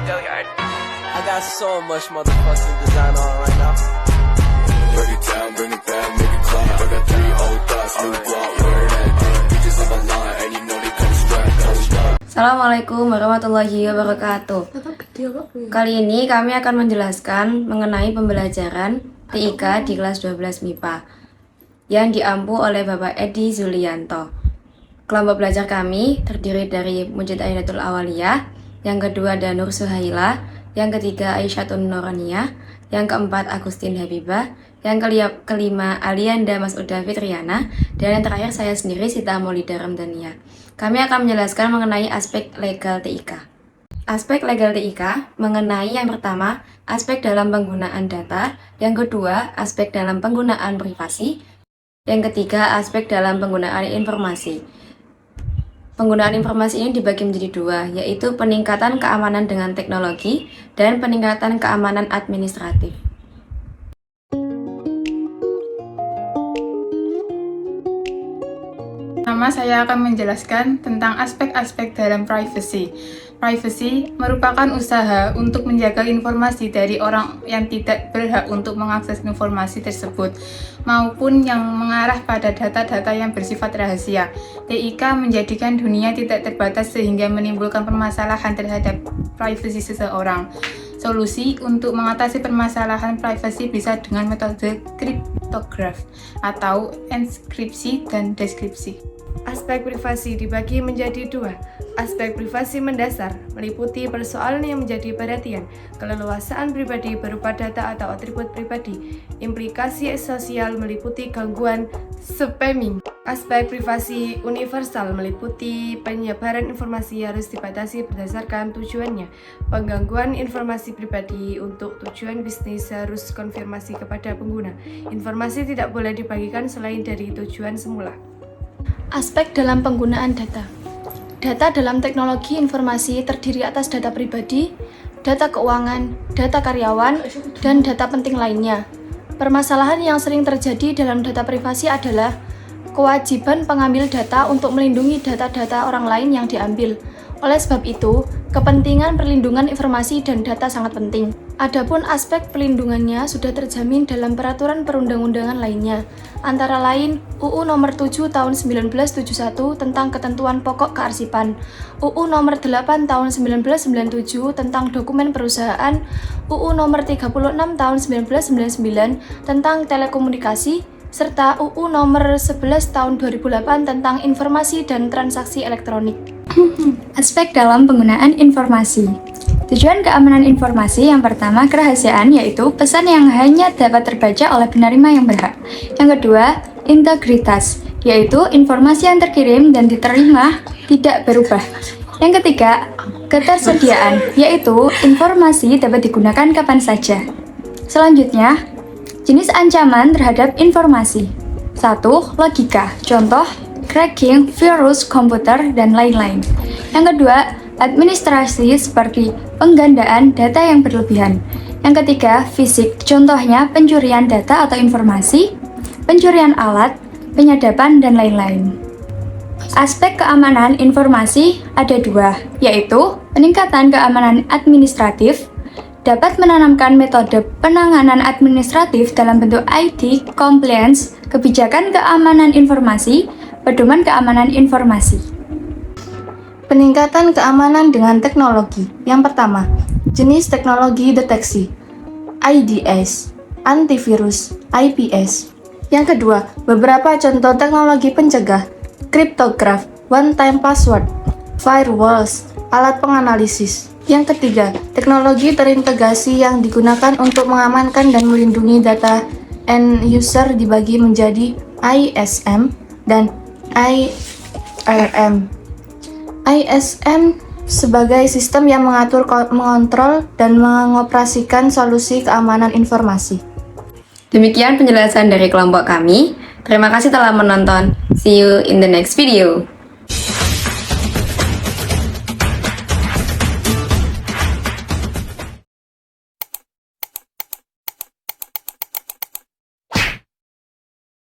I got so much motherfucking design on right now. Break it down, bring it back, make it clap. I got 3 old thoughts, new guap, where that bitches on my line, and you know they come strapped. Assalamualaikum warahmatullahi wabarakatuh. Kali ini kami akan menjelaskan mengenai pembelajaran TIK di kelas 12 MIPA yang diampu oleh Bapak Edi Zulianto. Kelompok belajar kami terdiri dari Mujid Ainatul Awaliyah, yang kedua ada Nur Suhaila, yang ketiga Aisyatun Nuraniyah, yang keempat Agustin Habibah, yang kelima Alianda Mas'udah Fitriana, dan yang terakhir saya sendiri Sita Maulida Ramdhaniyah. Kami akan menjelaskan mengenai aspek legal TIK. Aspek legal TIK mengenai yang pertama, aspek dalam penggunaan data, yang kedua, aspek dalam penggunaan privasi, yang ketiga, aspek dalam penggunaan informasi. Penggunaan informasi ini dibagi menjadi dua, yaitu peningkatan keamanan dengan teknologi dan peningkatan keamanan administratif. Saya akan menjelaskan tentang aspek-aspek dalam privacy. Privacy merupakan usaha untuk menjaga informasi dari orang yang tidak berhak untuk mengakses informasi tersebut, maupun yang mengarah pada data-data yang bersifat rahasia. TIK menjadikan dunia tidak terbatas sehingga menimbulkan permasalahan terhadap privasi seseorang. Solusi untuk mengatasi permasalahan privasi bisa dengan metode kriptograf atau enskripsi dan deskripsi. Aspek privasi dibagi menjadi dua. Aspek privasi mendasar meliputi persoalan yang menjadi perhatian, keleluasaan pribadi berupa data atau atribut pribadi. Implikasi sosial meliputi gangguan spamming. Aspek privasi universal meliputi penyebaran informasi harus dibatasi berdasarkan tujuannya. Penggangguan informasi pribadi untuk tujuan bisnis harus konfirmasi kepada pengguna. Informasi tidak boleh dibagikan selain dari tujuan semula. Aspek dalam penggunaan data. Data dalam teknologi informasi terdiri atas data pribadi, data keuangan, data karyawan, dan data penting lainnya. Permasalahan yang sering terjadi dalam data privasi adalah kewajiban pengambil data untuk melindungi data-data orang lain yang diambil. Oleh sebab itu, kepentingan perlindungan informasi dan data sangat penting. Adapun aspek pelindungannya sudah terjamin dalam peraturan perundang-undangan lainnya, antara lain UU Nomor 7 Tahun 1971 tentang Ketentuan Pokok Kearsipan, UU Nomor 8 Tahun 1997 tentang Dokumen Perusahaan, UU Nomor 36 Tahun 1999 tentang Telekomunikasi, serta UU Nomor 11 Tahun 2008 tentang Informasi dan Transaksi Elektronik. Aspek dalam penggunaan informasi. Tujuan keamanan informasi yang pertama kerahasiaan, yaitu pesan yang hanya dapat terbaca oleh penerima yang berhak. Yang kedua, integritas, yaitu informasi yang terkirim dan diterima tidak berubah. Yang ketiga, ketersediaan, yaitu informasi dapat digunakan kapan saja. Selanjutnya, jenis ancaman terhadap informasi. 1. Logika, contoh cracking, virus, komputer, dan lain-lain. Yang kedua, administrasi seperti penggandaan data yang berlebihan. Yang ketiga, fisik, contohnya pencurian data atau informasi, pencurian alat, penyadapan, dan lain-lain. Aspek keamanan informasi ada dua, yaitu peningkatan keamanan administratif, dapat menanamkan metode penanganan administratif dalam bentuk IT, compliance, kebijakan keamanan informasi, pedoman keamanan informasi. Peningkatan keamanan dengan teknologi. Yang pertama, jenis teknologi deteksi, IDS, antivirus, IPS. Yang kedua, beberapa contoh teknologi pencegah, kriptograf, one-time password, firewalls, alat penganalisis. Yang ketiga, teknologi terintegrasi yang digunakan untuk mengamankan dan melindungi data end user dibagi menjadi ISM dan IRM. ISM sebagai sistem yang mengatur, mengontrol, dan mengoperasikan solusi keamanan informasi. Demikian penjelasan dari kelompok kami. Terima kasih telah menonton. See you in the next video.